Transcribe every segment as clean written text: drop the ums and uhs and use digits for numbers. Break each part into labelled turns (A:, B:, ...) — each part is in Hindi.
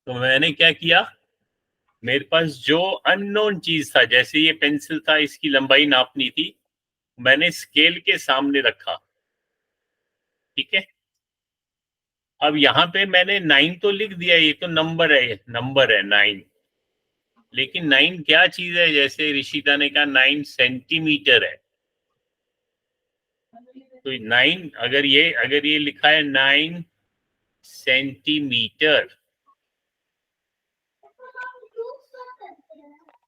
A: तो मैंने क्या किया, मेरे पास जो अननोन चीज था, जैसे ये पेंसिल था, इसकी लंबाई नापनी थी, मैंने स्केल के सामने रखा। ठीक है, अब यहाँ पे मैंने 9 तो लिख दिया, ये तो नंबर है 9। लेकिन 9 क्या चीज है, जैसे ऋषिता ने कहा 9 सेंटीमीटर है। तो 9 अगर ये लिखा है 9 सेंटीमीटर,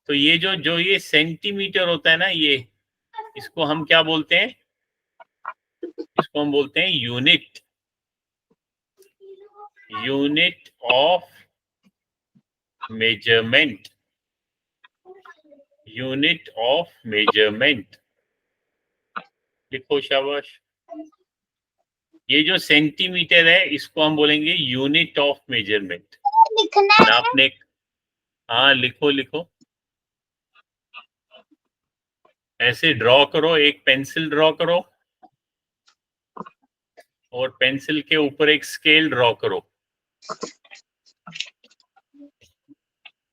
A: तो ये जो ये सेंटीमीटर होता है ना, ये इसको हम क्या बोलते हैं, इसको हम बोलते हैं unit of measurement. Unit of measurement लिखो, शाबाश। ये जो सेंटीमीटर है, इसको हम बोलेंगे यूनिट ऑफ मेजरमेंट, नापने। हाँ, लिखो लिखो, ऐसे ड्रॉ करो, एक पेंसिल ड्रॉ करो और पेंसिल के ऊपर एक स्केल ड्रॉ करो।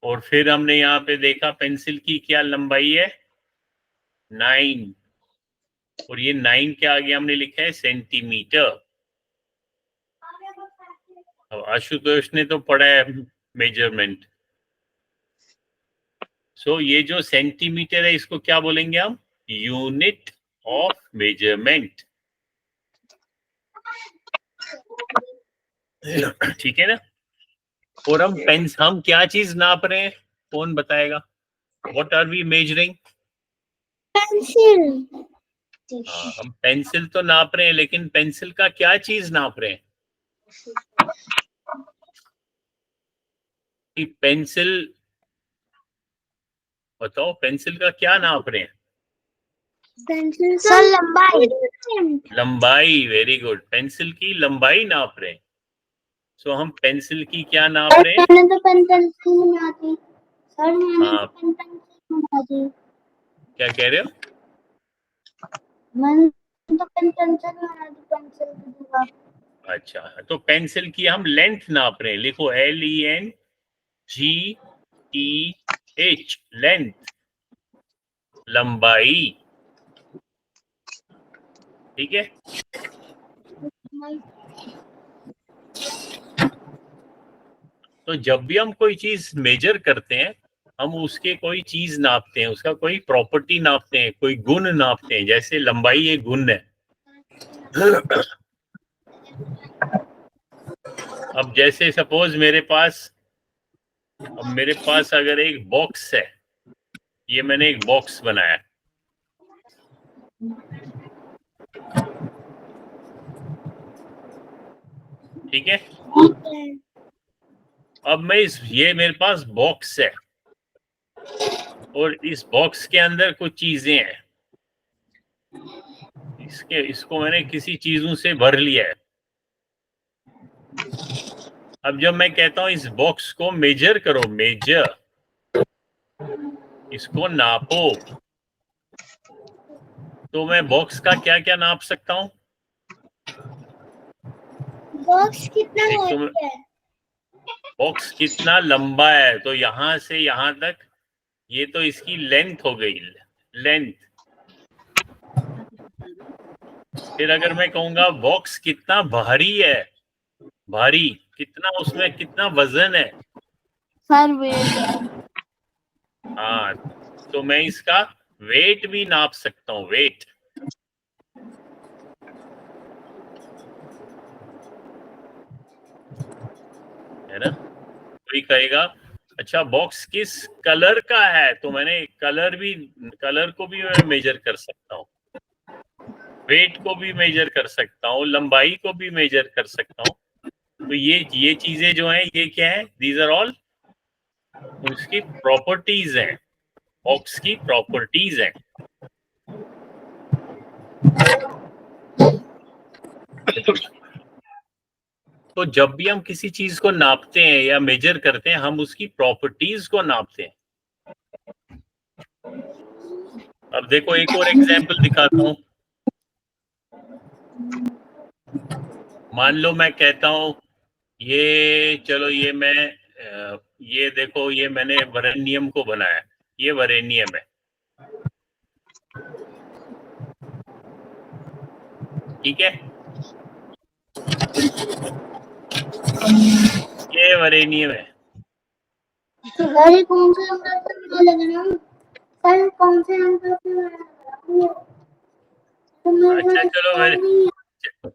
A: और फिर हमने यहाँ पे देखा पेंसिल की क्या लंबाई है, 9, और ये 9 के आगे हमने लिखा है सेंटीमीटर। अब आशुतोष ने तो पढ़ा है मेजरमेंट। सो ये जो सेंटीमीटर है, इसको क्या बोलेंगे हम, यूनिट ऑफ मेजरमेंट। ठीक है ना। और हम क्या चीज नाप रहे हैं, कौन बताएगा? What are we measuring?
B: Pencil.
A: हाँ, हम पेंसिल तो नाप रहे हैं, लेकिन पेंसिल का क्या चीज नाप रहे हैं? कि पेंसिल, बताओ, पेंसिल का क्या नाप रहे हैं?
B: पेंसिल सर लंबाई।
A: लंबाई, वेरी गुड, पेंसिल की लंबाई नाप रहे हैं। सो हम पेंसिल की क्या नाप रहे हैं?
B: मैंने तो पेंसिल बना दी सर, मैंने तो पेंसिल बना दी।
A: क्या कह रहे हो?
B: मैंने तो पेंसिल बना दी, पेंसिल की दीवार।
A: अच्छा, तो पेंसिल की हम लेंथ नाप रहे हैं, लिखो LENGTH, लेंथ, लंबाई। ठीक है, तो जब भी हम कोई चीज मेजर करते हैं, हम उसके कोई चीज नापते हैं, उसका कोई प्रॉपर्टी नापते हैं, कोई गुण नापते हैं। जैसे लंबाई एक गुण है। अब जैसे सपोज मेरे पास अगर एक बॉक्स है, ये मैंने एक बॉक्स बनाया, ठीक है। अब ये मेरे पास बॉक्स है, और इस बॉक्स के अंदर कुछ चीजें हैं, इसको मैंने किसी चीजों से भर लिया है। अब जब मैं कहता हूं इस बॉक्स को मेजर करो, मेजर, इसको नापो, तो मैं बॉक्स का क्या क्या नाप सकता हूं?
B: बॉक्स कितना है?
A: बॉक्स कितना लंबा है, तो यहां से यहां तक, ये तो इसकी लेंथ हो गई, लेंथ। फिर अगर मैं कहूंगा बॉक्स कितना भारी है, भारी कितना, उसमें कितना वजन है,
B: सर वेट।
A: हाँ, तो मैं इसका वेट भी नाप सकता हूँ, वेट, है ना। कोई कहेगा अच्छा बॉक्स किस कलर का है, तो मैंने कलर को भी मैं मेजर कर सकता हूँ, वेट को भी मेजर कर सकता हूँ, लंबाई को भी मेजर कर सकता हूँ। तो ये चीजें जो हैं, ये क्या है, दीज आर ऑल उसकी प्रॉपर्टीज हैं, बॉक्स की प्रॉपर्टीज हैं। तो जब भी हम किसी चीज को नापते हैं या मेजर करते हैं, हम उसकी प्रॉपर्टीज को नापते हैं। अब देखो, एक और एग्जांपल दिखाता हूं। मान लो मैं कहता हूं, चलो ये मैं ये देखो, ये मैंने वरेनियम को बनाया, ये वरेनियम है, ठीक है, ये वरेनियम है।
B: सर कौन से नंबर पे मैं लग रहा हूँ? सर कौन से नंबर पे मैं लग रहा हूँ? तो
A: अच्छा
B: मेरे
A: चलो,
B: याद नहीं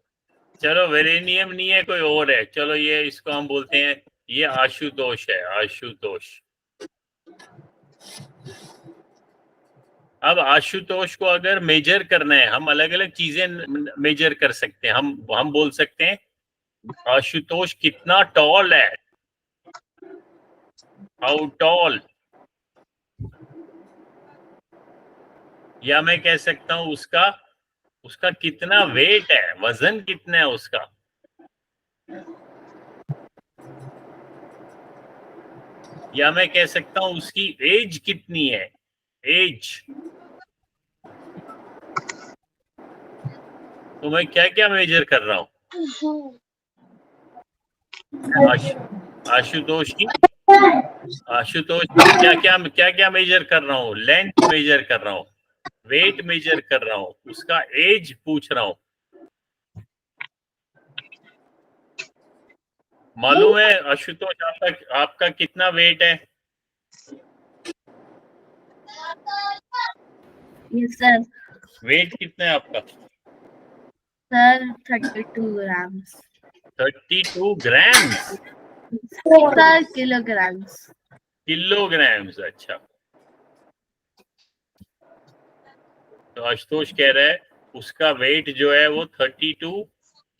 A: चलो वेरेनियम नहीं है, कोई और है, चलो ये इसको हम बोलते हैं, ये आशुतोष है, आशुतोष। अब आशुतोष को अगर मेजर करना है, हम अलग अलग चीजें मेजर कर सकते हैं, हम बोल सकते हैं आशुतोष कितना टॉल है, हाउ टॉल, या मैं कह सकता हूं उसका उसका कितना वेट है, वजन कितना है उसका, या मैं कह सकता हूं उसकी एज कितनी है, एज। तो मैं क्या क्या मेजर कर रहा हूं आशुतोष की, आशुतोष क्या क्या मेजर कर रहा हूँ, लेंथ मेजर कर रहा हूँ, वेट मेजर कर रहा हूँ, उसका एज पूछ रहा हूँ। मालूम है आशुतोष आपका आपका कितना वेट है?
C: Yes sir.
A: वेट कितना है आपका?
C: Sir 32 grams.
A: 32 grams?
C: Sir kilograms.
A: Kilograms, अच्छा। तो आशुतोष कह रहा है उसका वेट जो है वो 32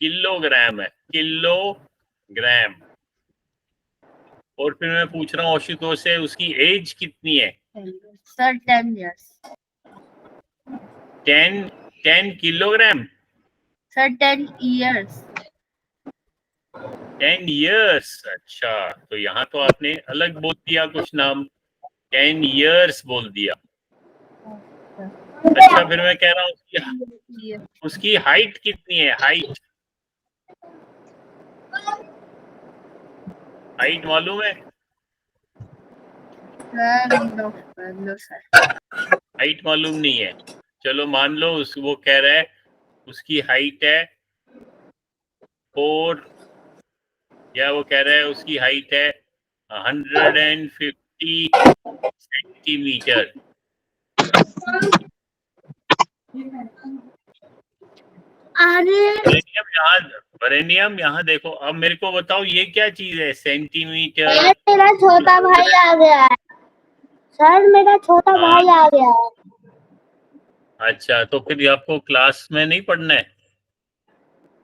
A: किलोग्राम है, किलोग्राम। और फिर मैं पूछ रहा हूँ आशुतोष से उसकी एज कितनी है?
C: Sir 10 years।
A: 10 kilogram?
C: Sir 10 years।
A: 10 years, अच्छा। तो यहाँ तो आपने अलग बोल दिया कुछ नाम, 10 years बोल दिया। अच्छा, फिर मैं कह रहा हूँ उसकी हाइट कितनी है, हाइट, हाइट मालूम है?
C: No sir.
A: हाइट मालूम नहीं है, चलो मान लो वो कह रहा है उसकी हाइट है 4, या वो कह रहा है उसकी हाइट है 150 सेंटीमीटर।
B: अरे
A: वरेनियम यहाँ देखो, अब मेरे को बताओ ये क्या चीज है, सेंटीमीटर?
B: सर मेरा छोटा भाई आ गया है। सर मेरा छोटा
A: हाँ,
B: भाई आ गया है।
A: अच्छा, तो फिर आपको क्लास में नहीं पढ़ना है?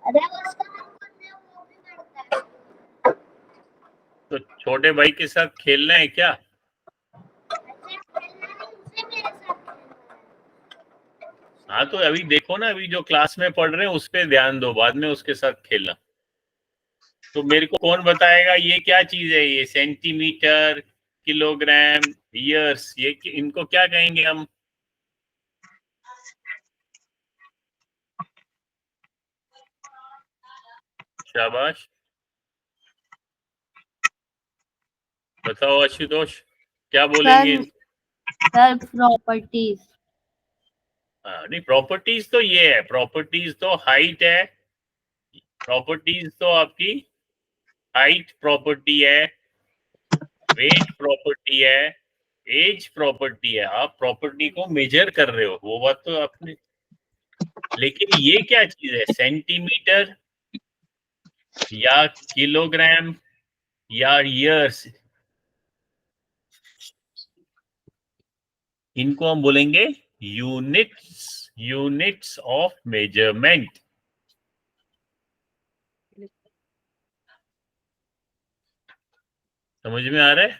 B: अरे उसका नंबर है, वो भी करता है।
A: तो छोटे भाई के साथ खेलना है क्या?
B: अच्छा, खेलना नहीं, उसे मेरे साथ खेलना है।
A: हाँ, तो अभी देखो ना, अभी जो क्लास में पढ़ रहे हैं उस पर ध्यान दो, बाद में उसके साथ खेलना। तो मेरे को कौन बताएगा ये क्या चीज है, ये सेंटीमीटर, किलोग्राम, ईयर्स, ये इनको क्या कहेंगे हम? शाबाश, बताओ आशुतोष, क्या बोलेंगे?
C: Sir properties.
A: नहीं, प्रॉपर्टीज तो ये है, प्रॉपर्टीज तो हाइट है, प्रॉपर्टीज तो आपकी हाइट प्रॉपर्टी है, वेट प्रॉपर्टी है, एज प्रॉपर्टी है। आप प्रॉपर्टी को मेजर कर रहे हो, वो बात तो आपने, लेकिन ये क्या चीज है, सेंटीमीटर या किलोग्राम या ईयर्स, इनको हम बोलेंगे यूनिट्स, यूनिट्स ऑफ मेजरमेंट। समझ में आ रहा है?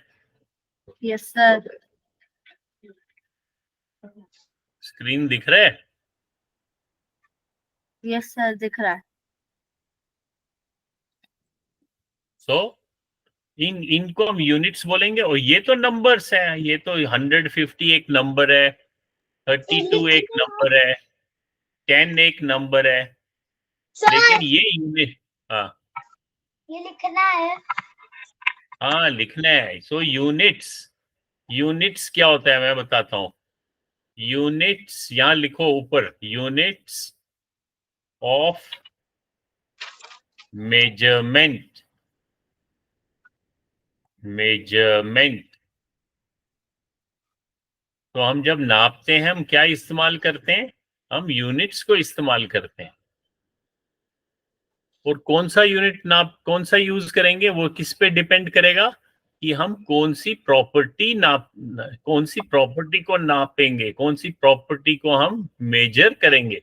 C: Yes sir.
A: स्क्रीन दिख रहा है?
C: यस सर दिख रहा है।
A: सो इनको हम यूनिट्स बोलेंगे, और ये तो नंबर्स हैं, ये तो 150 एक नंबर है, 32 एक नंबर है, 10 एक नंबर है, लेकिन
B: सर
A: ये यूनिट, हाँ,
B: ये लिखना है।
A: हाँ लिखना है। सो यूनिट्स क्या होता है मैं बताता हूँ। यूनिट्स यहाँ लिखो ऊपर, यूनिट्स ऑफ मेजरमेंट। तो हम जब नापते हैं हम क्या इस्तेमाल करते हैं? हम यूनिट्स को इस्तेमाल करते हैं। और कौन सा यूनिट कौन सा यूज करेंगे वो किस पे डिपेंड करेगा कि हम कौन सी प्रॉपर्टी को नापेंगे, कौन सी प्रॉपर्टी को हम मेजर करेंगे।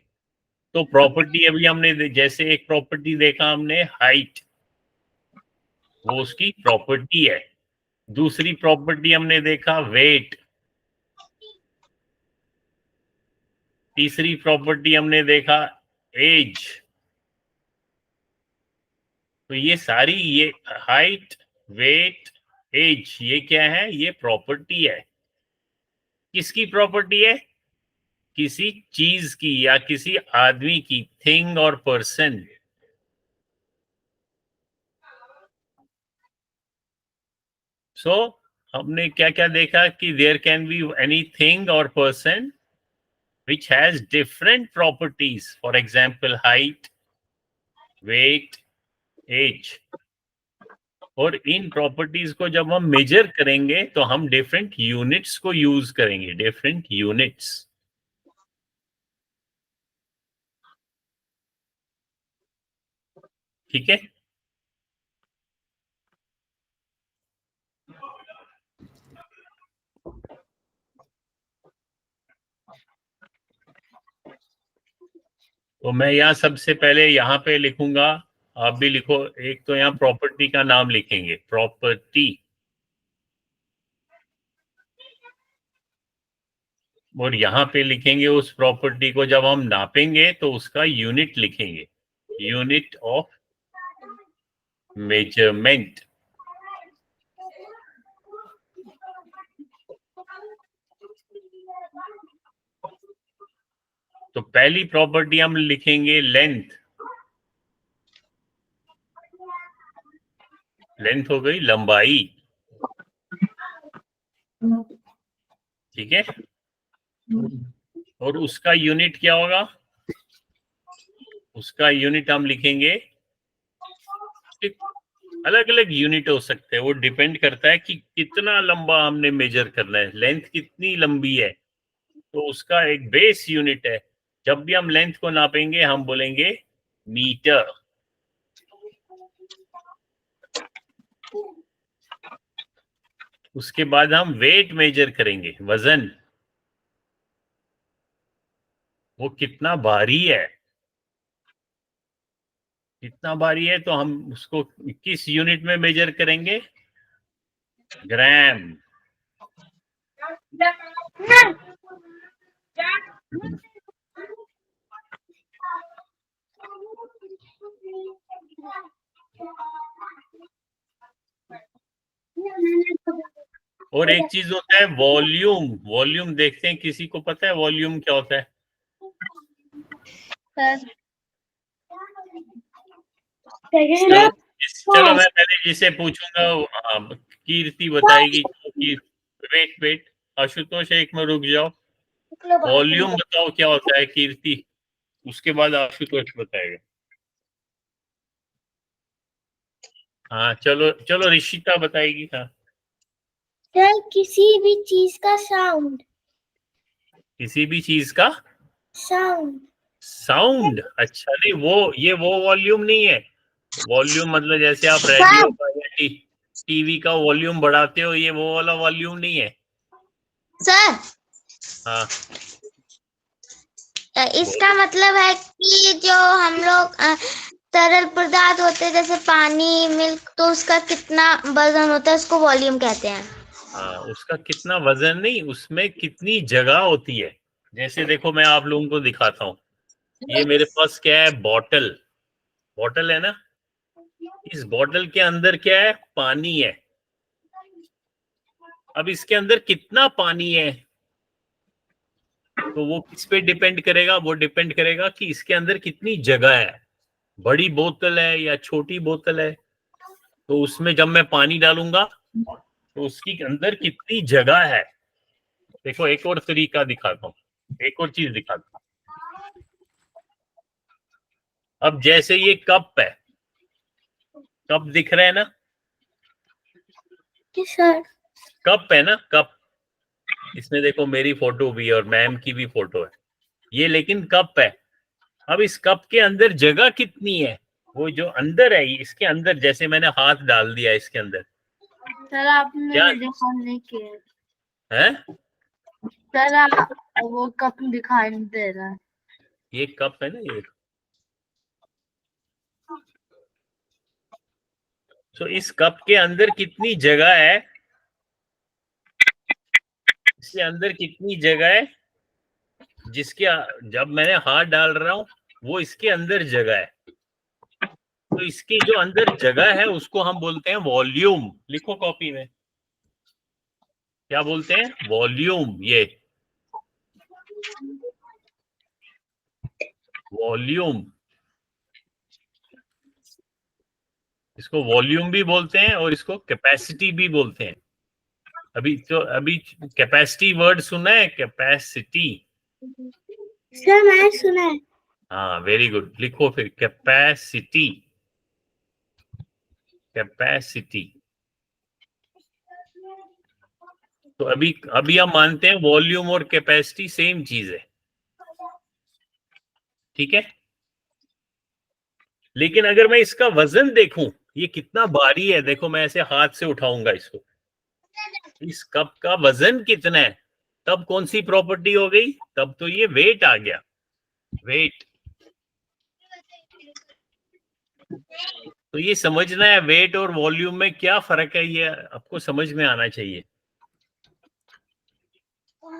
A: तो प्रॉपर्टी अभी हमने जैसे एक प्रॉपर्टी देखा हमने हाइट, वो उसकी प्रॉपर्टी है। दूसरी प्रॉपर्टी हमने देखा वेट। तीसरी प्रॉपर्टी हमने देखा एज। तो ये सारी, ये हाइट, वेट, एज, ये क्या है? ये प्रॉपर्टी है। किसकी प्रॉपर्टी है? किसी चीज की या किसी आदमी की, थिंग और पर्सन। सो हमने क्या क्या देखा कि there can be any thing और person which has different properties, for example height, weight, age। और इन प्रॉपर्टीज को जब हम मेजर करेंगे तो हम डिफरेंट यूनिट्स को यूज करेंगे, डिफरेंट यूनिट्स। ठीक है। तो मैं यहाँ सबसे पहले यहाँ पे लिखूंगा, आप भी लिखो। एक तो यहाँ प्रॉपर्टी का नाम लिखेंगे, प्रॉपर्टी। और यहाँ पे लिखेंगे उस प्रॉपर्टी को जब हम नापेंगे तो उसका यूनिट लिखेंगे, यूनिट ऑफ मेजरमेंट। तो पहली प्रॉपर्टी हम लिखेंगे लेंथ। लेंथ हो गई लंबाई। ठीक है। और उसका यूनिट क्या होगा? उसका यूनिट हम लिखेंगे, अलग अलग यूनिट हो सकते हैं, वो डिपेंड करता है कि कितना लंबा हमने मेजर करना है, लेंथ कितनी लंबी है। तो उसका एक बेस यूनिट है। जब भी हम लेंथ को नापेंगे हम बोलेंगे मीटर। उसके बाद हम वेट मेजर करेंगे, वजन, वो कितना भारी है। कितना भारी है तो हम उसको किस यूनिट में मेजर करेंगे? ग्राम। और एक चीज होता है वॉल्यूम। वॉल्यूम देखते हैं, किसी को पता है वॉल्यूम क्या होता है?
C: सर
A: चलो मैं पहले जिसे पूछूंगा, कीर्ति बताएगी। वेट वेट, आशुतोष एक में रुक जाओ। वॉल्यूम बताओ क्या होता है कीर्ति, उसके बाद आशुतोष बताएगा। हाँ चलो चलो, ऋषिता बताएगी। हाँ,
B: सर किसी भी चीज का साउंड।
A: किसी भी चीज का
B: साउंड।
A: साउंड। अच्छा, नहीं वो वॉल्यूम नहीं है। वॉल्यूम मतलब जैसे आप रेडियो का या टीवी का वॉल्यूम बढ़ाते हो, ये वो वाला वॉल्यूम नहीं है।
D: सर
A: हाँ,
D: इसका मतलब है कि जो हम लोग तरल पदार्थ होते हैं जैसे पानी, मिल्क, तो उसका कितना वजन होता है उसको वॉल्यूम कहते हैं।
A: हाँ, उसका कितना वजन नहीं, उसमें कितनी जगह होती है। जैसे देखो मैं आप लोगों को दिखाता हूँ, ये मेरे पास क्या है? बॉटल। बॉटल है ना, इस बॉटल के अंदर क्या है? पानी है। अब इसके अंदर कितना पानी है तो वो किस पे डिपेंड करेगा? वो डिपेंड करेगा कि इसके अंदर कितनी जगह है। बड़ी बोतल है या छोटी बोतल है। तो उसमें जब मैं पानी डालूंगा तो उसकी अंदर कितनी जगह है। देखो एक और तरीका दिखाता हूँ, एक और चीज दिखाता हूँ। अब जैसे ये कप है, कप दिख रहा है ना,
B: जी सर।
A: कप है ना, कप। इसमें देखो मेरी फोटो भी है और मैम की भी फोटो है, ये लेकिन कप है। अब इस कप के अंदर जगह कितनी है, वो जो अंदर है, इसके अंदर जैसे मैंने हाथ डाल दिया इसके अंदर,
C: सर आपने
A: क्या
C: दिखाई नहीं किया।
A: है?
C: सर आप वो कप दिखाई नहीं दे रहा है।
A: ये कप है ना ये। तो इस कप के अंदर कितनी जगह है, इसके अंदर कितनी जगह है, जिसके जब मैंने हाथ डाल रहा हूं वो इसके अंदर जगह है। तो इसकी जो अंदर जगह है उसको हम बोलते हैं वॉल्यूम। लिखो कॉपी में, क्या बोलते हैं? वॉल्यूम। ये वॉल्यूम, इसको वॉल्यूम भी बोलते हैं और इसको कैपेसिटी भी बोलते हैं। अभी कैपेसिटी वर्ड सुना है? कैपेसिटी।
B: सर मैंने सुना है।
A: हाँ वेरी गुड, लिखो फिर कैपेसिटी। कैपेसिटी। तो अभी हम मानते हैं वॉल्यूम और कैपेसिटी सेम चीज है, ठीक है। लेकिन अगर मैं इसका वजन देखूं, ये कितना भारी है, देखो मैं ऐसे हाथ से उठाऊंगा इसको, इस कप का वजन कितना है, तब कौन सी प्रॉपर्टी हो गई? तब तो ये वेट आ गया, वेट। तो ये समझना है वेट और वॉल्यूम में क्या फर्क है, ये आपको समझ में आना चाहिए।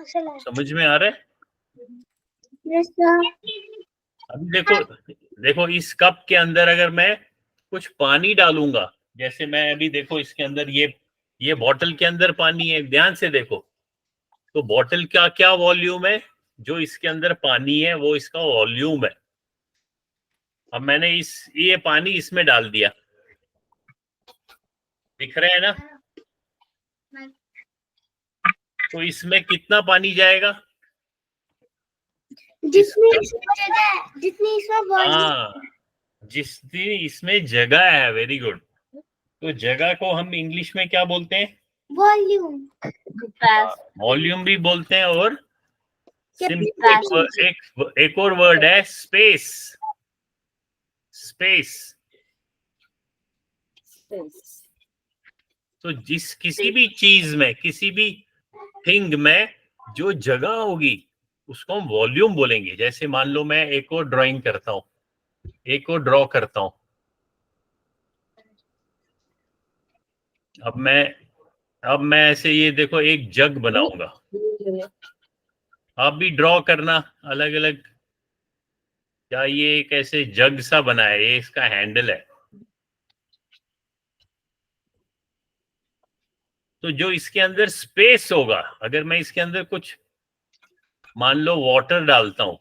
A: समझ में आ रहा है?
B: Yes sir.
A: अब देखो, देखो इस कप के अंदर अगर मैं कुछ पानी डालूंगा, जैसे मैं अभी देखो इसके अंदर ये बॉटल के अंदर पानी है, ध्यान से देखो। तो बॉटल का क्या वॉल्यूम है, जो इसके अंदर पानी है वो इसका वॉल्यूम है। अब मैंने ये पानी इसमें डाल दिया, दिख रहा है ना? तो इसमें कितना पानी जाएगा?
B: जितनी इसमें जगह, जितनी इसमें वॉल्यूम।
A: हाँ, जितनी इसमें जगह है। Very good. तो जगह को हम इंग्लिश में क्या बोलते हैं?
B: वॉल्यूम।
A: वॉल्यूम भी बोलते हैं, और
B: कैपेसिटी।
A: एक और वर्ड है स्पेस। स्पेस। तो किसी भी चीज में, किसी भी थिंग में जो जगह होगी उसको हम वॉल्यूम बोलेंगे। जैसे मान लो मैं एक और ड्राइंग करता हूं, एक और ड्रॉ करता हूं। अब मैं ऐसे ये देखो एक जग बनाऊंगा, आप भी ड्रॉ करना अलग अलग। क्या ये एक ऐसे जग सा बना है, ये इसका हैंडल है। तो जो इसके अंदर स्पेस होगा, अगर मैं इसके अंदर कुछ मान लो वाटर डालता हूं,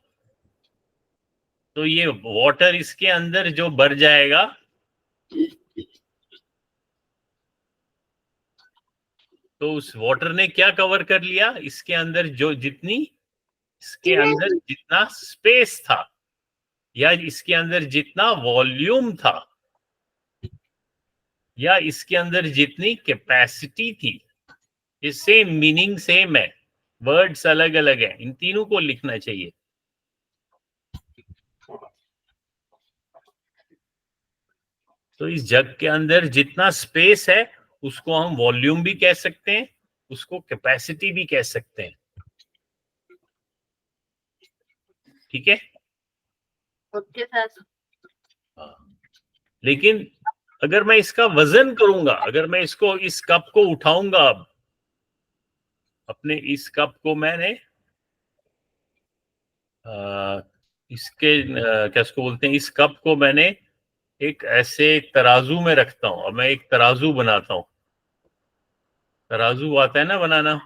A: तो ये वाटर इसके अंदर जो भर जाएगा, तो उस वाटर ने क्या कवर कर लिया, इसके अंदर जो इसके अंदर जितना स्पेस था, या इसके अंदर जितना वॉल्यूम था, या इसके अंदर जितनी कैपेसिटी थी। ये सेम मीनिंग सेम है, वर्ड्स अलग अलग है, इन तीनों को लिखना चाहिए। तो इस जग के अंदर जितना स्पेस है उसको हम वॉल्यूम भी कह सकते हैं, उसको कैपेसिटी भी कह सकते हैं, ठीक है।
C: Okay sir.
A: लेकिन अगर मैं इसका वजन करूंगा, अगर मैं इस कप को उठाऊंगा, अब अपने इस कप को मैंने क्या इसको बोलते हैं, इस कप को मैंने एक ऐसे तराजू में रखता हूं। अब मैं एक तराजू बनाता हूं, तराजू आता है ना बनाना।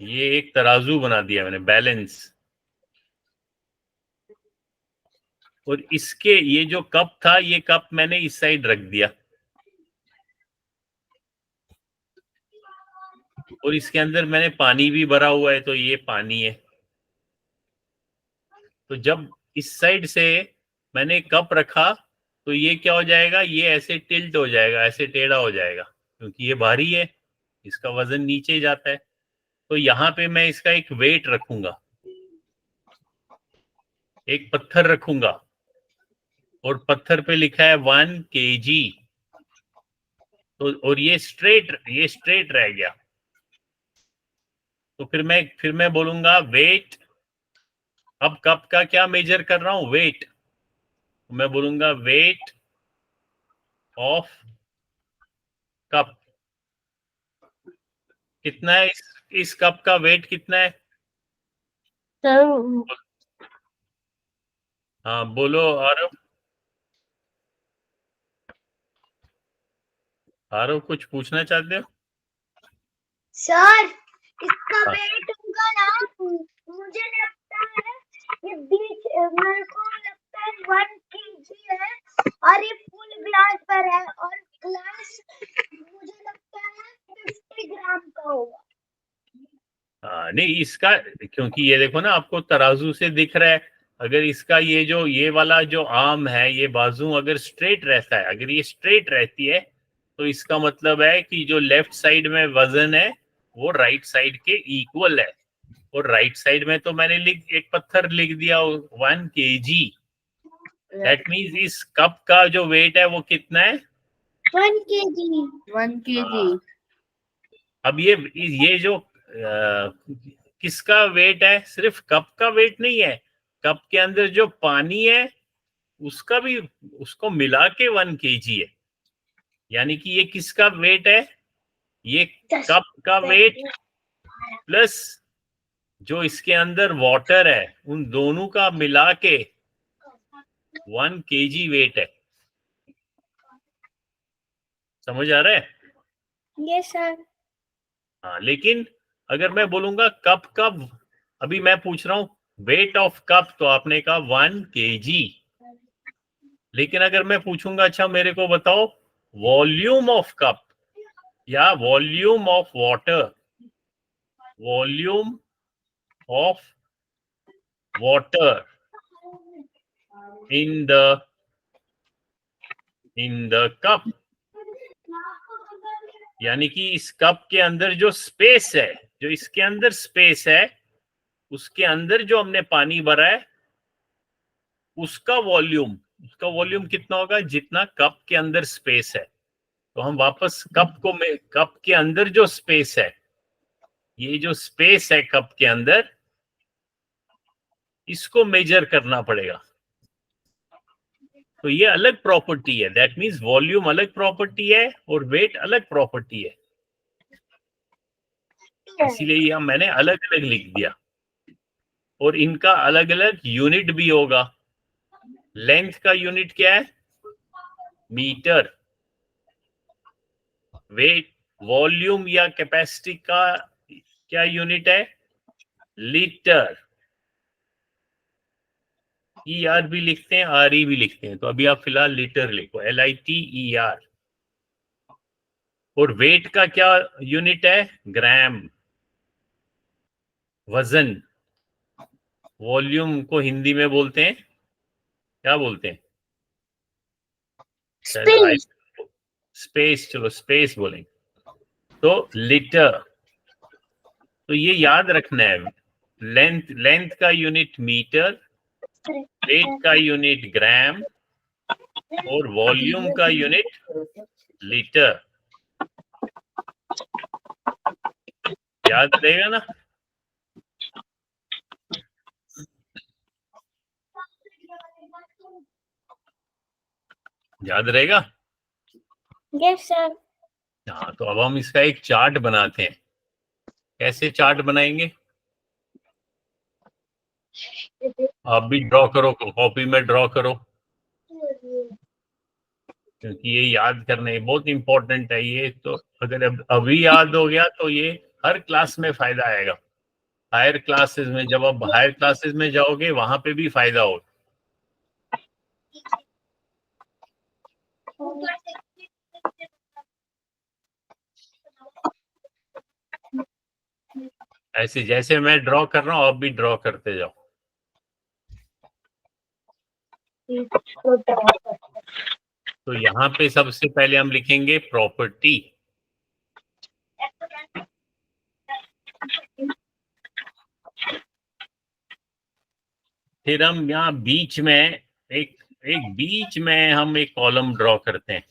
A: ये एक तराजू बना दिया मैंने, बैलेंस। और इसके ये जो कप था, ये कप मैंने इस साइड रख दिया और इसके अंदर मैंने पानी भी भरा हुआ है, तो ये पानी है। तो जब इस साइड से मैंने कप रखा तो ये क्या हो जाएगा, ये ऐसे टिल्ट हो जाएगा, ऐसे टेढ़ा हो जाएगा, क्योंकि ये भारी है, इसका वजन नीचे जाता है। तो यहाँ पे मैं इसका एक वेट रखूंगा, एक पत्थर रखूंगा और पत्थर पे लिखा है 1 kg। तो और ये स्ट्रेट रह गया। तो फिर मैं बोलूंगा वेट। अब कप का क्या मेजर कर रहा हूं, वेट। मैं बोलूंगा वेट ऑफ कप। कितना है इस कप का वेट कितना है?
C: सर
A: हाँ बोलो आरव। आरव कुछ पूछना चाहते हो?
D: सर इसका
A: हाँ।
D: वेट होगा ना, मुझे लगता है ये बीच, मेरे को लगता है 1 kg है और ये फुल ग्लास पर है और ग्लास मुझे लगता है 50 ग्राम का होगा।
A: नहीं इसका, क्योंकि ये देखो ना आपको तराजू से दिख रहा है, अगर इसका ये वाला जो आर्म है, ये बाजू अगर स्ट्रेट रहता है, अगर ये स्ट्रेट रहती है तो इसका मतलब है कि जो लेफ्ट साइड में वजन है वो राइट साइड के इक्वल है। और राइट साइड में तो मैंने एक पत्थर लिख दिया 1 kg। दैट मीन्स इस कप का जो वेट है वो कितना है?
B: 1 kg।
C: 1 kg।
A: अब ये जो किसका वेट है? सिर्फ कप का वेट नहीं है, कप के अंदर जो पानी है उसका भी, उसको मिला के 1 kg है। यानी कि ये किसका वेट है? ये कप का वेट प्लस जो इसके अंदर वाटर है, उन दोनों का मिला के 1 kg वेट है। समझ आ रहा है?
B: Yes sir.
A: हाँ, लेकिन अगर मैं बोलूंगा कप, अभी मैं पूछ रहा हूं वेट ऑफ कप, तो आपने कहा 1 kg। लेकिन अगर मैं पूछूंगा अच्छा मेरे को बताओ वॉल्यूम ऑफ कप या volume of water, volume of water in the cup, यानी कि इस कप के अंदर जो स्पेस है, जो इसके अंदर स्पेस है, उसके अंदर जो हमने पानी भरा है उसका वॉल्यूम कितना होगा? जितना कप के अंदर स्पेस है। तो हम वापस कप के अंदर जो स्पेस है, ये जो स्पेस है कप के अंदर, इसको मेजर करना पड़ेगा। तो ये अलग प्रॉपर्टी है। दैट मीन्स वॉल्यूम अलग प्रॉपर्टी है और वेट अलग प्रॉपर्टी है, इसीलिए ये मैंने अलग अलग लिख दिया। और इनका अलग अलग यूनिट भी होगा। लेंथ का यूनिट क्या है? मीटर। वेट, वॉल्यूम या कैपेसिटी का क्या यूनिट है? लीटर। ER भी लिखते हैं, RE भी लिखते हैं, तो अभी आप फिलहाल लीटर लिखो, LITER। और वेट का क्या यूनिट है? ग्राम, वजन। वॉल्यूम को हिंदी में बोलते हैं, क्या बोलते हैं? स्पेस। चलो स्पेस बोलेंगे, तो लीटर। तो ये याद रखना है, लेंथ का यूनिट मीटर, वेट का यूनिट ग्राम और वॉल्यूम का यूनिट लीटर। याद रहेगा ना? याद रहेगा?
B: Yes sir.
A: हाँ, तो अब हम इसका एक चार्ट बनाते हैं। कैसे चार्ट बनाएंगे? आप भी ड्रॉ करो, कॉपी में ड्रॉ करो, क्योंकि ये याद करने बहुत इंपॉर्टेंट है। ये तो अगर अभी याद हो गया तो ये हर क्लास में फायदा आएगा। हायर क्लासेस में, जब आप हायर क्लासेस में जाओगे वहां पे भी फायदा होगा। ऐसे जैसे मैं ड्रॉ कर रहा हूँ आप भी ड्रॉ करते जाओ। तो यहाँ पे सबसे पहले हम लिखेंगे प्रॉपर्टी। फिर हम यहाँ बीच में एक बीच में हम एक कॉलम ड्रॉ करते हैं।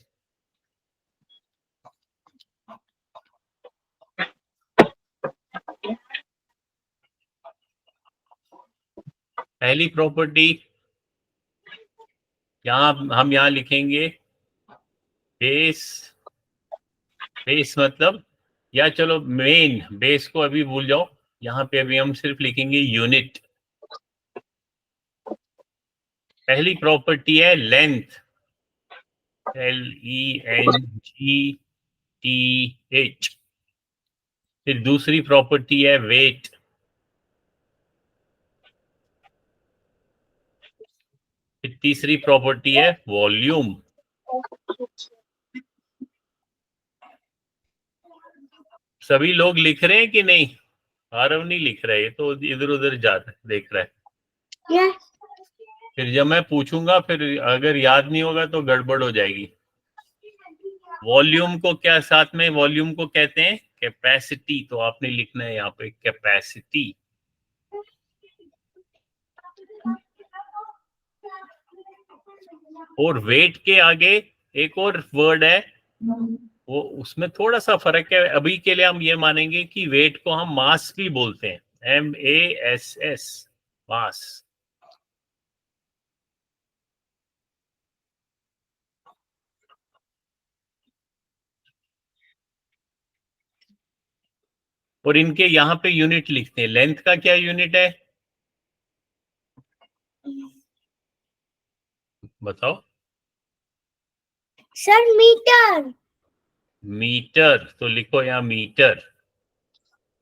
A: पहली प्रॉपर्टी हम यहाँ लिखेंगे बेस। बेस मतलब, या चलो मेन, बेस को अभी भूल जाओ, यहाँ पे अभी हम सिर्फ लिखेंगे यूनिट। पहली प्रॉपर्टी है लेंथ, LENGTH। फिर दूसरी प्रॉपर्टी है वेट। फिर तीसरी प्रॉपर्टी है वॉल्यूम। सभी लोग लिख रहे हैं कि नहीं? आरव नहीं लिख रहा है, तो इधर उधर देख रहा है।
B: Yes.
A: फिर जब मैं पूछूंगा, फिर अगर याद नहीं होगा तो गड़बड़ हो जाएगी। वॉल्यूम को क्या साथ में, वॉल्यूम को कहते हैं कैपेसिटी, तो आपने लिखना है यहाँ पे कैपेसिटी। और वेट के आगे एक और वर्ड है, वो उसमें थोड़ा सा फर्क है। अभी के लिए हम ये मानेंगे कि वेट को हम मास भी बोलते हैं, MASS, मास। और इनके यहाँ पे यूनिट लिखते हैं। लेंथ का क्या यूनिट है बताओ?
B: Sir, meter.
A: मीटर, तो लिखो यहाँ मीटर।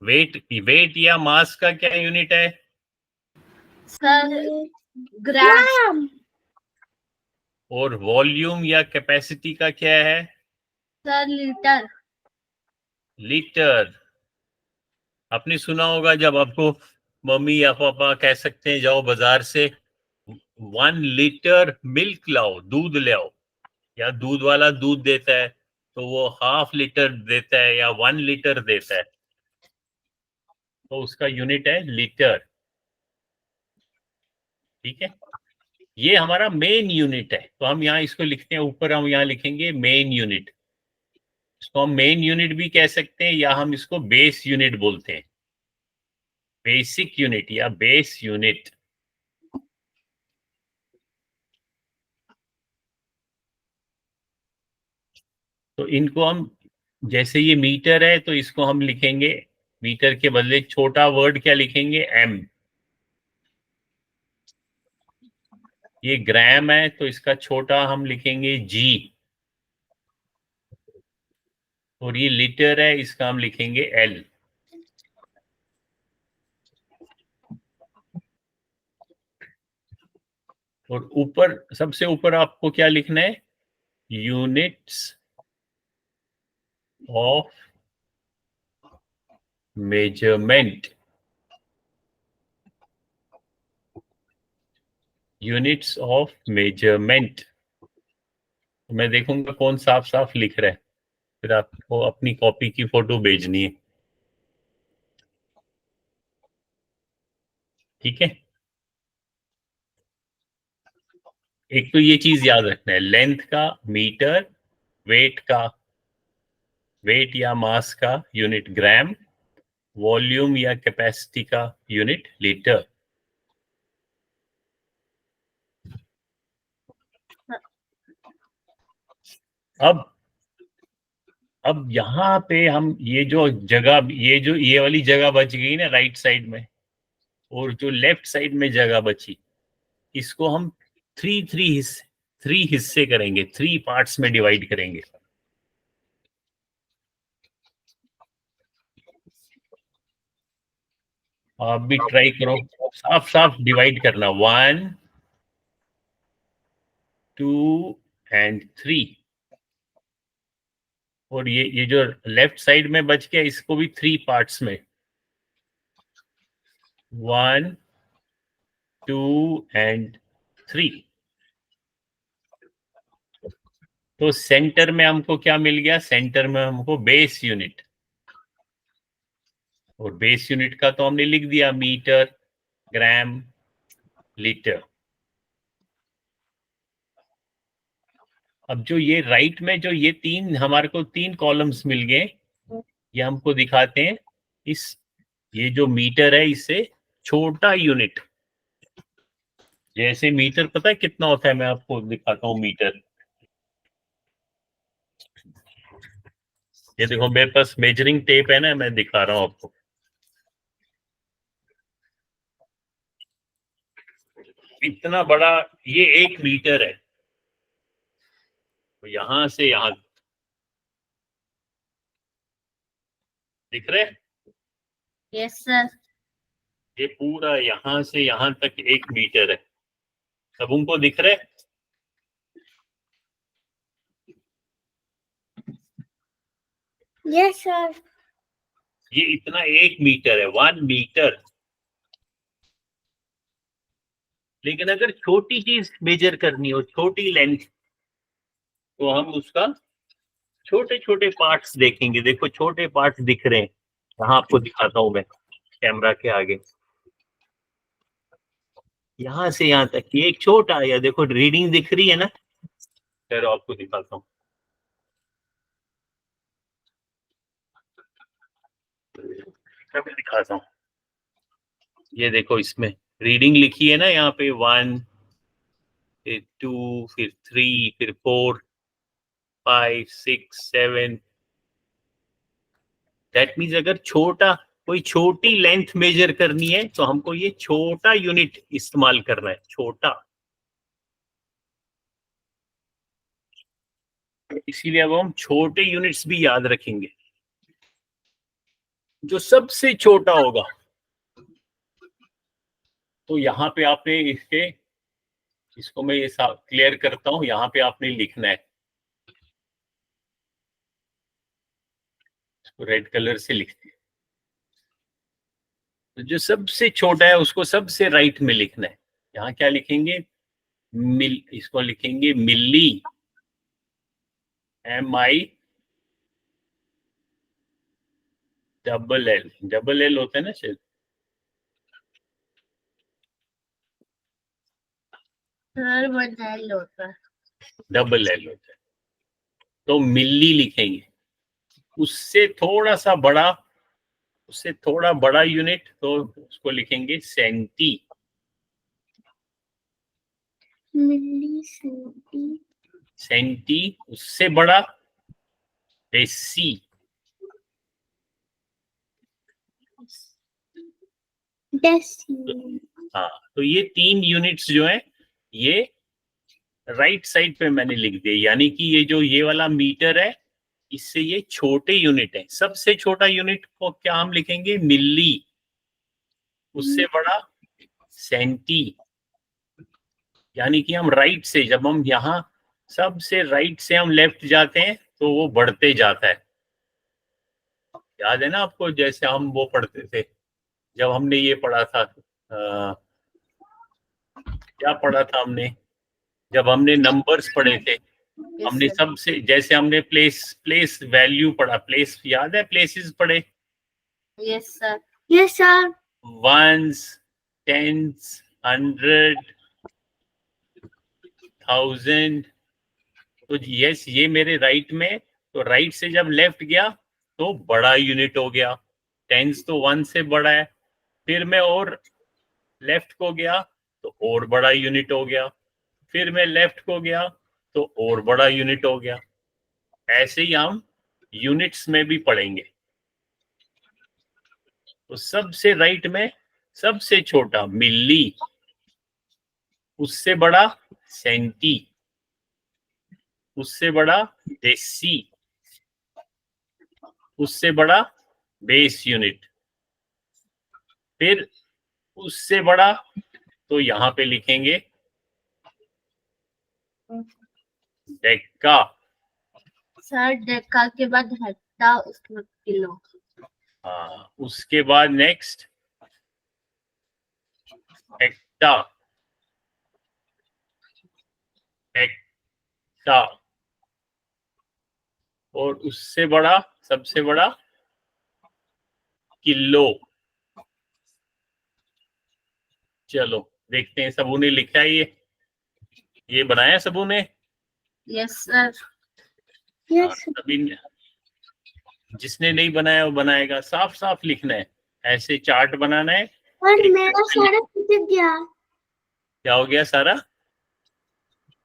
A: वेट या मास का क्या यूनिट है?
C: सर ग्राम।
B: Gram.
A: और वॉल्यूम या कैपेसिटी का क्या है?
C: Sir litre.
A: लीटर। आपने सुना होगा जब आपको मम्मी या पापा कह सकते हैं जाओ बाजार से 1 लीटर मिल्क लाओ, दूध ले आओ, या दूध वाला दूध देता है तो वो ½ लीटर देता है या 1 लीटर देता है, तो उसका यूनिट है लीटर। ठीक है, ये हमारा मेन यूनिट है। तो हम यहाँ इसको लिखते हैं, ऊपर हम यहाँ लिखेंगे मेन यूनिट। इसको हम मेन यूनिट भी कह सकते हैं, या हम इसको बेस यूनिट बोलते हैं, बेसिक यूनिट या बेस यूनिट। तो इनको हम, जैसे ये मीटर है तो इसको हम लिखेंगे, मीटर के बदले छोटा वर्ड क्या लिखेंगे? M। ये ग्राम है तो इसका छोटा हम लिखेंगे G। और ये लीटर है, इसका हम लिखेंगे L। और ऊपर, सबसे ऊपर आपको क्या लिखना है? Units of measurement. Units of measurement. मैं देखूंगा कौन साफ साफ लिख रहा है, फिर आपको अपनी कॉपी की फोटो भेजनी है। ठीक है, एक तो ये चीज याद रखना है, लेंथ का मीटर, वेट या मास का यूनिट ग्राम, वॉल्यूम या कैपेसिटी का यूनिट लीटर। अब यहाँ पे हम ये जो जगह, ये वाली जगह बच गई ना राइट साइड में, और जो लेफ्ट साइड में जगह बची, इसको हम थ्री हिस्से करेंगे, 3 पार्ट्स में डिवाइड करेंगे। आप भी ट्राई करो, साफ साफ डिवाइड करना। 1 2 and 3, और ये जो लेफ्ट साइड में बच गया इसको भी 3 पार्ट्स में, 1 2 and 3। तो सेंटर में हमको क्या मिल गया? सेंटर में हमको बेस यूनिट, और बेस यूनिट का तो हमने लिख दिया मीटर, ग्राम, लीटर। अब जो ये राइट में जो ये तीन हमारे को 3 कॉलम्स मिल गए, ये हमको दिखाते हैं ये जो मीटर है इससे छोटा यूनिट। जैसे मीटर पता है कितना होता है, मैं आपको दिखाता हूँ मीटर। ये देखो मेरे पास मेजरिंग टेप है ना, मैं दिखा रहा हूँ आपको। इतना बड़ा ये 1 मीटर है, तो यहां से यहां दिख रहे?
C: Yes sir.
A: ये पूरा यहां से यहां तक 1 मीटर है। सब उनको दिख रहे?
B: Yes sir.
A: ये इतना 1 मीटर है, 1 मीटर। लेकिन अगर छोटी चीज मेजर करनी हो, छोटी लेंथ, तो हम उसका छोटे छोटे पार्ट्स देखेंगे। देखो छोटे पार्ट्स दिख रहे हैं, यहाँ आपको दिखाता हूं मैं कैमरा के आगे। यहां से यहां तक ये एक छोटा, या देखो रीडिंग दिख रही है ना, चलो आपको दिखाता हूँ। मैं दिखाता हूँ, ये देखो इसमें रीडिंग लिखी है ना, यहाँ पे 1, फिर 2, फिर 3, फिर 4, 5, 6, 7। दैट मीन्स अगर कोई छोटी लेंथ मेजर करनी है तो हमको ये छोटा यूनिट इस्तेमाल करना है, छोटा। इसीलिए अब हम छोटे यूनिट्स भी याद रखेंगे। जो सबसे छोटा होगा, तो यहाँ पे आपने इसको मैं ये क्लियर करता हूं, यहाँ पे आपने लिखना है, इसको रेड कलर से लिखते हैं। तो जो सबसे छोटा है उसको सबसे राइट में लिखना है। यहाँ क्या लिखेंगे? इसको लिखेंगे मिली, MI डबल एल होता है ना शायद,
C: सर बदल होता है।
A: डबल एल होता है, तो मिली लिखेंगे। उससे थोड़ा बड़ा यूनिट, तो उसको लिखेंगे सेंटी।
B: मिली सेंटी।
A: सेंटी, उससे बड़ा डेसी।
B: डेसी।
A: हाँ, तो ये 3 यूनिट्स जो है ये राइट साइड पे मैंने लिख दिया, यानी कि ये वाला मीटर है, इससे ये छोटे यूनिट है। सबसे छोटा यूनिट को क्या हम लिखेंगे? मिली। उससे बड़ा सेंटी। यानी कि हम राइट से, जब हम यहाँ सबसे राइट से हम लेफ्ट जाते हैं तो वो बढ़ते जाता है। याद है ना आपको, जैसे हम वो पढ़ते थे, जब हमने ये पढ़ा था, क्या पढ़ा था हमने, जब हमने नंबर्स पढ़े थे, हमने सबसे, जैसे हमने प्लेस वैल्यू पढ़ा, प्लेस याद है, प्लेसेस पढ़े।
C: Yes sir.
B: Yes sir.
A: Ones, tens, 100, 1000। तो यस, ये मेरे राइट में, तो राइट से जब लेफ्ट गया तो बड़ा यूनिट हो गया। टेंस तो 1 से बड़ा है। फिर मैं और लेफ्ट को गया तो और बड़ा यूनिट हो गया। फिर मैं लेफ्ट को गया तो और बड़ा यूनिट हो गया। ऐसे ही हम यूनिट्स में भी पढ़ेंगे। तो सबसे राइट में सबसे छोटा मिली, उससे बड़ा सेंटी, उससे बड़ा डेसी, उससे बड़ा बेस यूनिट, फिर उससे बड़ा, तो यहां पे लिखेंगे डेका।
C: सर डेका के बाद हेक्टा, उसके बाद किलो।
A: हाँ, उसके बाद नेक्स्ट हेक्टा। हेक्टा। और उससे बड़ा, सबसे बड़ा किलो। चलो देखते हैं, सबू ने लिखा है ये बनाया सबू ने?
C: Yes sir.
B: यस
A: तभी जिसने नहीं बनाया वो बनाएगा। साफ साफ लिखना है, ऐसे चार्ट बनाना है।
B: और मेरा सारा चिपक गया,
A: क्या हो गया? सारा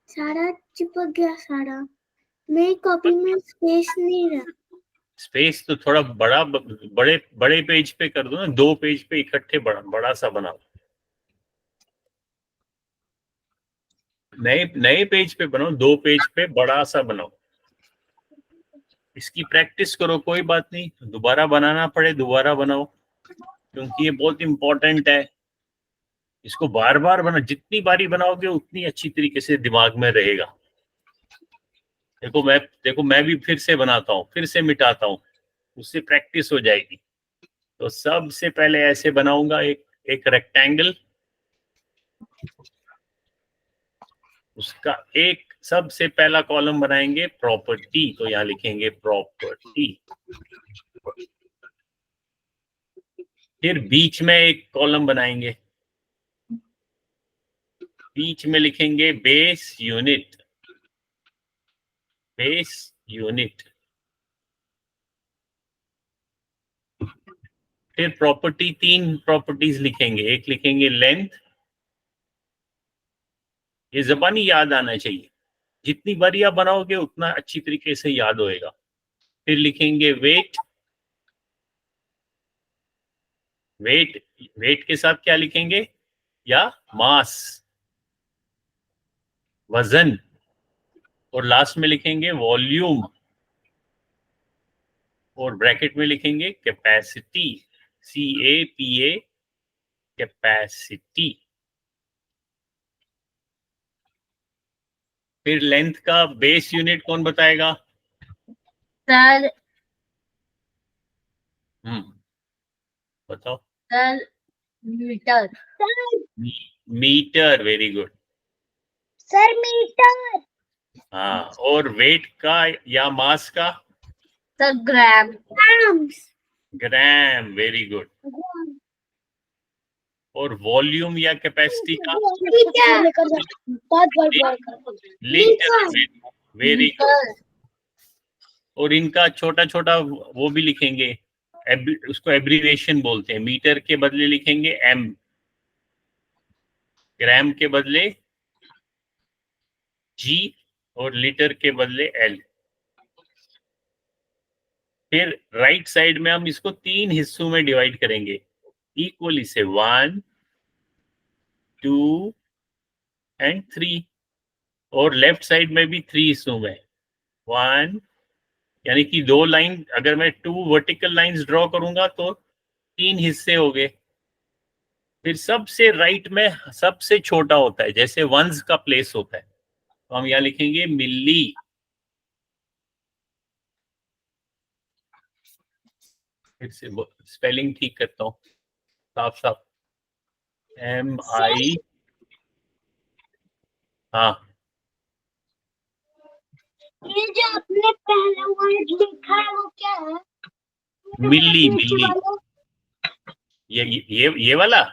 B: सारा चिपक गया सारा। मेरी कॉपी में स्पेस नहीं रहा।
A: स्पेस तो थोड़ा बड़ा, बड़े बड़े पेज पे कर दो ना, 2 पेज पे इकट्ठे बड़ा सा बनाओ। नए नए पेज पे बनाओ, 2 पेज पे बड़ा सा बनाओ। इसकी प्रैक्टिस करो, कोई बात नहीं, दोबारा बनाना पड़े दोबारा बनाओ, क्योंकि ये बहुत इंपॉर्टेंट है। इसको बार बार बना, जितनी बारी बनाओगे उतनी अच्छी तरीके से दिमाग में रहेगा। देखो मैं भी फिर से बनाता हूँ, फिर से मिटाता हूँ, उससे प्रैक्टिस हो जाएगी। तो सबसे पहले ऐसे बनाऊंगा एक रेक्टेंगल, उसका एक सबसे पहला कॉलम बनाएंगे प्रॉपर्टी, तो यहाँ लिखेंगे प्रॉपर्टी। फिर बीच में एक कॉलम बनाएंगे, बीच में लिखेंगे बेस यूनिट। Base unit. फिर प्रॉपर्टी, 3 प्रॉपर्टीज लिखेंगे। एक लिखेंगे लेंथ, ये ज़बानी याद आना चाहिए, जितनी बारी आप बनाओगे उतना अच्छी तरीके से याद होएगा। फिर लिखेंगे वेट। वेट के साथ क्या लिखेंगे? या मास, वजन। और लास्ट में लिखेंगे वॉल्यूम, और ब्रैकेट में लिखेंगे कैपेसिटी, CAPA, कैपेसिटी। फिर लेंथ का बेस यूनिट कौन बताएगा?
C: सर
A: बताओ।
C: Sir metre.
A: Metre, very good.
D: Sir metre.
A: हाँ, और वेट का या मास का?
C: Sir gram.
A: Gram, very good. और वॉल्यूम या कैपेसिटी का? Litre, very good. और इनका छोटा छोटा वो भी लिखेंगे, उसको एब्रीविएशन बोलते हैं। मीटर के बदले लिखेंगे M, ग्राम के बदले G, और लीटर के बदले L। फिर राइट साइड में हम इसको 3 हिस्सों में डिवाइड करेंगे इक्वली से, 1, 2 एंड 3। और लेफ्ट साइड में भी 3 हिस्सों में, 1, यानी कि 2 लाइन, अगर मैं 2 वर्टिकल लाइंस ड्रॉ करूंगा तो 3 हिस्से हो गए। फिर सबसे राइट में सबसे छोटा होता है, जैसे वंस का प्लेस होता है, तो हम यहाँ लिखेंगे मिली। फिर से स्पेलिंग ठीक करता हूँ, साफ साफ, MI। हाँ,
D: ये जो आपने पहला वर्ड लिखा है वो क्या है?
A: मिली। मिली, ये वाला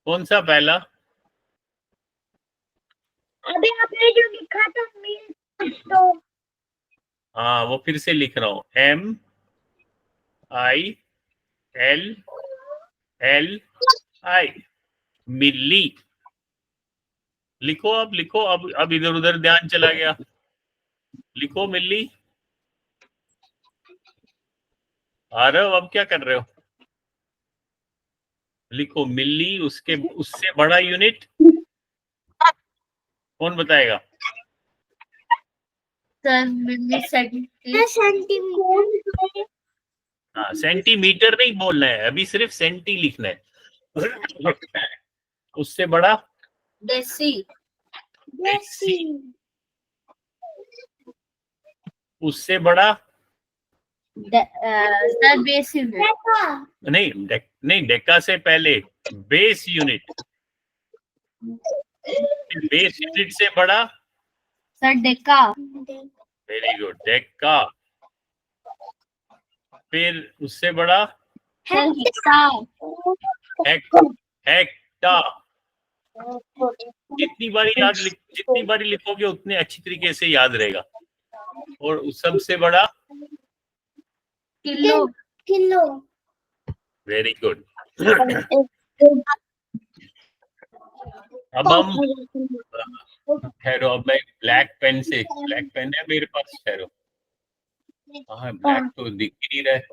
A: कौन सा पहला?
D: अभी आपने जो लिखा था मिल, तो
A: हाँ, वो फिर से लिख रहा हूँ, MILLI, मिली। लिखो, अब लिखो, अब इधर उधर ध्यान चला गया। लिखो मिली। आ रहे हो? अब क्या कर रहे हो? लिखो मिली। उससे बड़ा यूनिट कौन बताएगा?
C: सर मिली सेंटीमीटर।
B: सेंटीमीटर।
A: हाँ, सेंटीमीटर नहीं बोलना है अभी, सिर्फ सेंटी लिखना है। उससे बड़ा
C: डेसी,
A: डेसी, उससे बड़ा
C: सर बेस यूनिट,
A: नहीं, डेका से पहले बेस यूनिट, बेस यूनिट से बड़ा
C: sir Deka,
A: very good, Deka, फिर उससे बड़ा
C: सर हेक्सा,
A: हेक्टा। जितनी बारी लिखोगे उतने अच्छी तरीके से याद रहेगा। और उस सबसे बड़ा
C: किलो,
B: किलो,
A: वेरी गुड। अब हम ठहरो, अब मैं ब्लैक पेन है मेरे पास, ठहरो, हाँ ब्लैक तो दिख ही नहीं रहा है,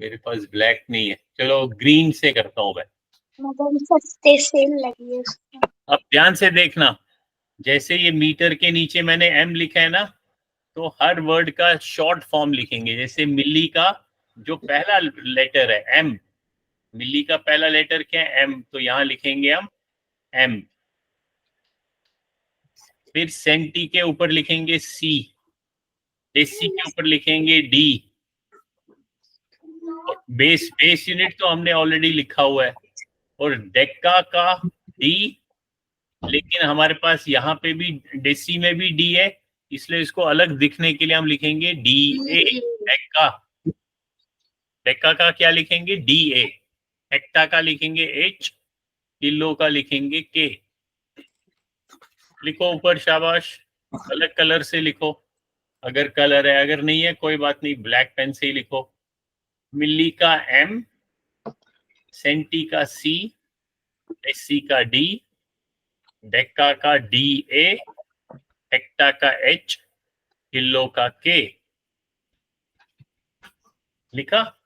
A: मेरे पास ब्लैक नहीं है, चलो ग्रीन से करता हूँ मैं।
D: सस्ते सेल लगी है उसकी।
A: अब ध्यान से देखना, जैसे ये मीटर के नीचे मैंने एम लिखा है ना, तो हर वर्ड का शॉर्ट फॉर्म लिखेंगे। जैसे मिली का जो पहला लेटर है एम, मिली का पहला लेटर क्या है, एम, तो यहाँ लिखेंगे हम एम। फिर सेंटी के ऊपर लिखेंगे सी, डेसी के ऊपर लिखेंगे डी, बेस यूनिट तो हमने ऑलरेडी लिखा हुआ है, और डेका का डी, लेकिन हमारे पास यहाँ पे भी डेसी में भी डी है, इसलिए इसको अलग दिखने के लिए हम लिखेंगे डी ए। डेका, डेका का क्या लिखेंगे, डी ए। हेक्टा का लिखेंगे एच, किलो का लिखेंगे के। लिखो ऊपर, शाबाश, अलग कलर से लिखो अगर कलर है, अगर नहीं है कोई बात नहीं, ब्लैक पेन से ही लिखो। मिली का एम, सेंटी का सी, एसी का डी, डेका का डी ए, हेक्टा का एच, किलो का के। लिखा?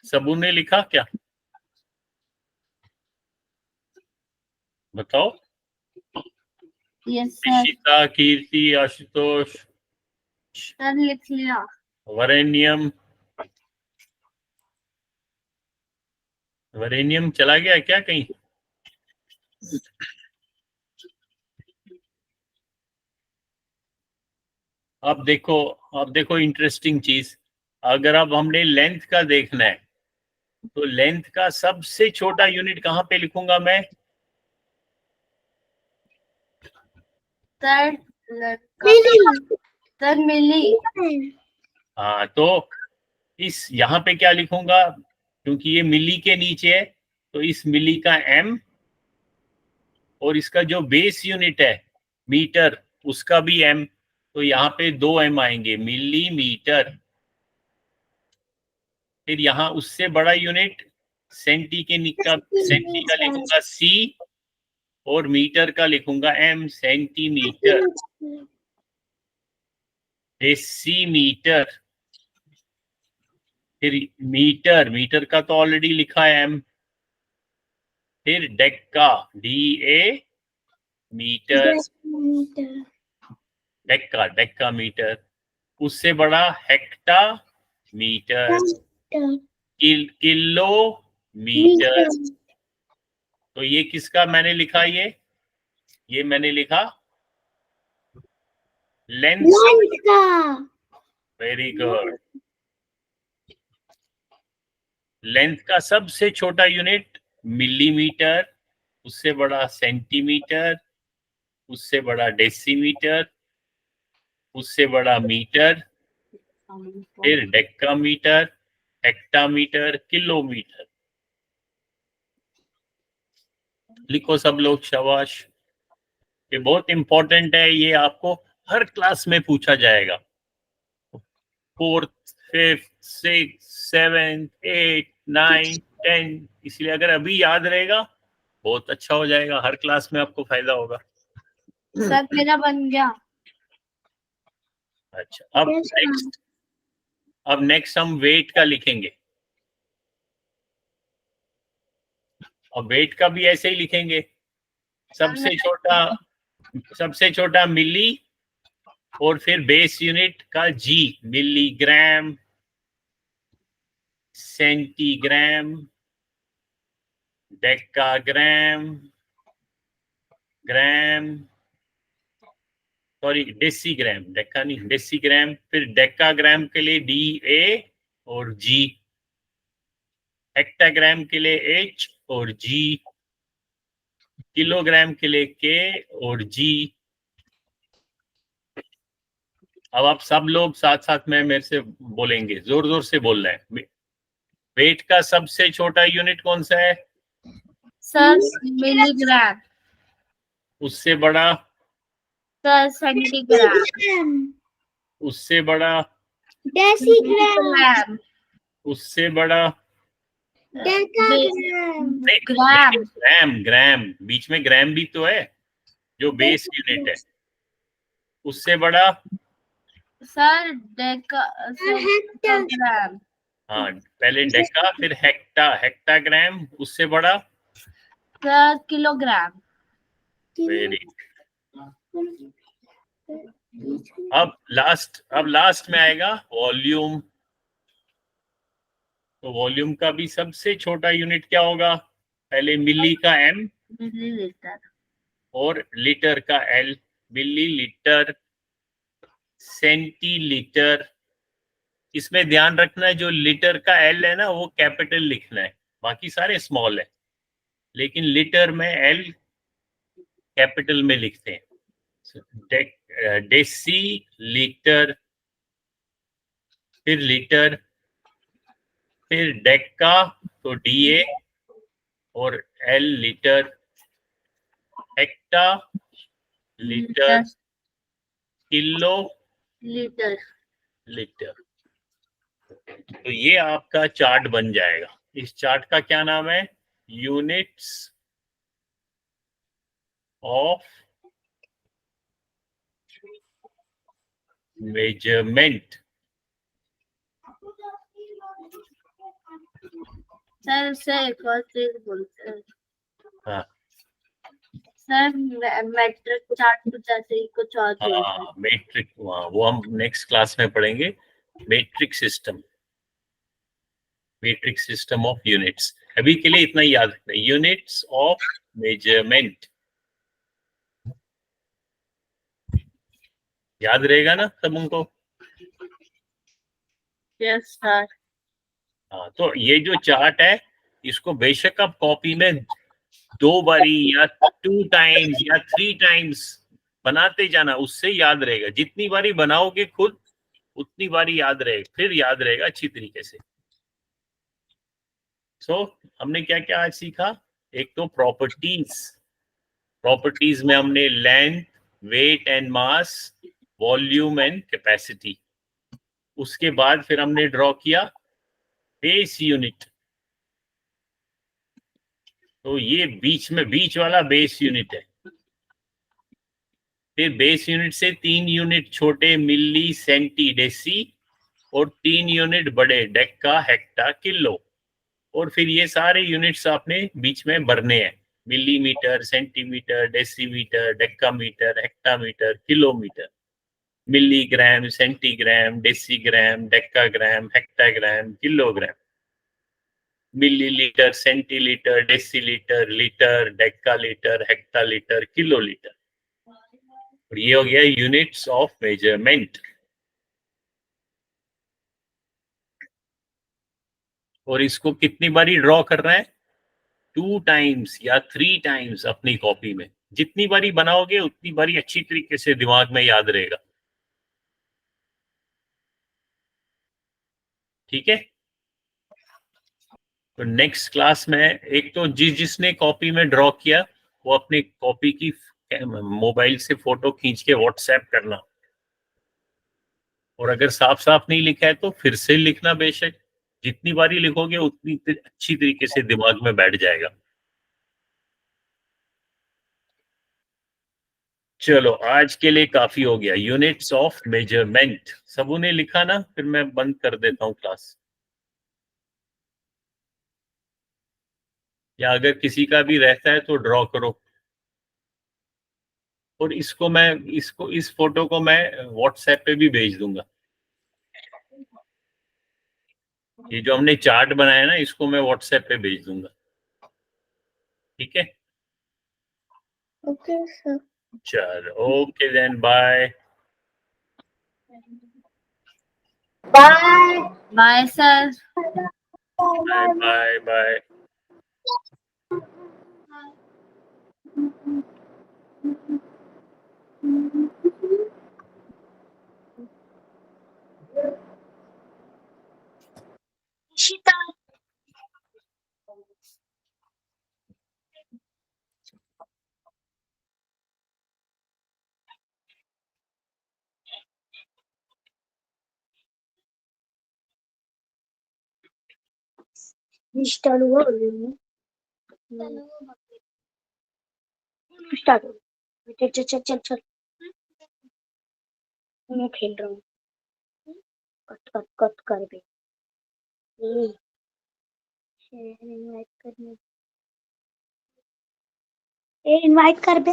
A: सबू ने लिखा क्या, बताओ?
C: यस सर,
A: इशिता, कीर्ति, आशुतोष,
C: सर लिख लिया।
A: वरेनियम, वरेनियम चला गया क्या कहीं? अब देखो इंटरेस्टिंग चीज, अगर अब हमने लेंथ का देखना है, तो लेंथ का सबसे छोटा यूनिट कहाँ पे लिखूंगा मैं?
C: सर सर मिली,
A: हाँ, तो इस यहाँ पे क्या लिखूंगा, क्योंकि ये मिली के नीचे है, तो इस मिली का एम, और इसका जो बेस यूनिट है मीटर, उसका भी एम, तो यहाँ पे 2 एम आएंगे, मिलीमीटर। फिर यहाँ उससे बड़ा यूनिट सेंटी का लिखूंगा सी, और मीटर का लिखूंगा एम, सेंटीमीटर। डेसीमीटर। फिर मीटर का तो ऑलरेडी लिखा है एम। फिर Deccan, D A metre, Deccan metre. उससे बड़ा हेक्टा मीटर, किलो मीटर। तो ये किसका मैंने लिखा, ये मैंने लिखा लेंथ का। Very good. लेंथ का सबसे छोटा यूनिट मिलीमीटर, उससे बड़ा सेंटीमीटर, उससे बड़ा डेसीमीटर, उससे बड़ा मीटर, फिर डेकामीटर, हेक्टामीटर, किलोमीटर। लिखो सब लोग, शाबाश। ये बहुत इंपॉर्टेंट है, ये आपको हर क्लास में पूछा जाएगा, 4th, 5th, 6th, 7th, 8th, 9th, 10th। इसलिए अगर अभी याद रहेगा बहुत अच्छा हो जाएगा, हर क्लास में आपको फायदा होगा।
C: सर मेरा बन गया।
A: अच्छा, अब नेक्स्ट हम वेट का लिखेंगे। अब वेट का भी ऐसे ही लिखेंगे, सबसे छोटा मिली, और फिर बेस यूनिट का जी, मिलीग्राम, सेंटीग्राम, डेकाग्राम, ग्राम, सॉरी डेसीग्राम, डेका नहीं डेसीग्राम, फिर डेकाग्राम के लिए DA और G, हेक्टाग्राम के लिए H और G, किलोग्राम के लिए K और G। अब आप सब लोग साथ साथ में मेरे से बोलेंगे, जोर जोर से बोलना है। वेट का सबसे छोटा यूनिट कौन सा है?
C: Sir milligram.
A: उससे बड़ा?
C: Sir centigram.
B: ग्राम,
A: उससे बड़ा?
B: Decigram,
C: gram.
A: उससे बड़ा?
B: डेकाग्राम,
A: नहीं,
C: ग्राम।
A: ग्राम, ग्राम बीच में ग्राम भी तो है जो बेस यूनिट है। उससे बड़ा?
C: सर डेका
B: हेक्टर,
C: ग्राम।
A: हाँ, पहले डेका फिर हेक्टाग्राम, उससे बड़ा?
C: Sir kilogram.
A: वेरी। अब लास्ट में आएगा वॉल्यूम। तो वॉल्यूम का भी सबसे छोटा यूनिट क्या होगा? पहले मिली का M
C: मिलीलीटर।
A: और लीटर का L। Millilitre, centilitre. इसमें ध्यान रखना है, जो लीटर का L है ना वो कैपिटल लिखना है, बाकी सारे स्मॉल है, लेकिन लीटर में L कैपिटल में लिखते हैं। डेसी लीटर, फिर लीटर, फिर डेका तो DA और L litre, hecto litre, kilo
C: litre.
A: Litre. तो ये आपका चार्ट बन जाएगा। इस चार्ट का क्या नाम है? Units of measurement.
C: सर से एक और चीज बोलते हैं।
A: हाँ
C: सर मैट्रिक चार्ट जैसे ही कुछ और बोलते हैं।
A: हाँ, मैट्रिक, वो हम नेक्स्ट क्लास में पढ़ेंगे। Matric system, matric system of units. अभी के लिए इतना ही याद रखना, यूनिट्स ऑफ मेजरमेंट। याद रहेगा ना सब उनको?
C: Yes sir.
A: हाँ, तो ये जो चार्ट है इसको बेशक आप कॉपी में 2 बारी या 2 टाइम्स या 3 टाइम्स बनाते जाना, उससे याद रहेगा। जितनी बारी बनाओगे खुद उतनी बारी याद रहेगा, फिर याद रहेगा अच्छी तरीके से। हमने क्या क्या आज सीखा? एक तो प्रॉपर्टीज में हमने length, weight and mass, volume and capacity. उसके बाद फिर हमने ड्रॉ किया बेस यूनिट। तो ये बीच वाला बेस यूनिट है। फिर बेस यूनिट से 3 यूनिट छोटे, मिली, सेंटी, डेसी, और 3 यूनिट बड़े, डेका, हेक्टा, किलो। और फिर ये सारे यूनिट्स आपने बीच में भरने हैं, millimetre, centimetre, decimetre, decametre, hectometre, kilometre, milligram, centigram, decigram, decagram, hectogram, kilogram, millilitre, centilitre, decilitre, litre, decalitre, hectolitre, kilolitre. और ये हो गया यूनिट्स ऑफ मेजरमेंट। और इसको कितनी बारी ड्रॉ करना है? 2 टाइम्स या 3 टाइम्स अपनी कॉपी में। जितनी बारी बनाओगे उतनी बारी अच्छी तरीके से दिमाग में याद रहेगा। ठीक है? तो नेक्स्ट क्लास में एक तो जिसने कॉपी में ड्रॉ किया वो अपनी कॉपी की मोबाइल से फोटो खींच के व्हाट्सएप करना। और अगर साफ साफ नहीं लिखा है तो फिर से लिखना बेशक। जितनी बारी लिखोगे उतनी अच्छी तरीके से दिमाग में बैठ जाएगा। चलो आज के लिए काफी हो गया। यूनिट्स ऑफ मेजरमेंट सबों ने लिखा ना? फिर मैं बंद कर देता हूँ क्लास। या अगर किसी का भी रहता है तो ड्रॉ करो। और इस फोटो को मैं व्हाट्सएप पे भी भेज दूंगा। ये जो हमने चार्ट बनाया ना इसको मैं व्हाट्सएप पे भेज दूंगा। ठीक है,
B: ओके सर।
A: चलो okay then, bye
B: bye
C: bye sir.
A: Bye bye bye.
D: Nishita start हुआ स्टार्ट हो। चल चल चल चल चल, मैं खेल रहा हूँ। कट कट कट कर बे। इनवाइट करने, इनवाइट कर बे।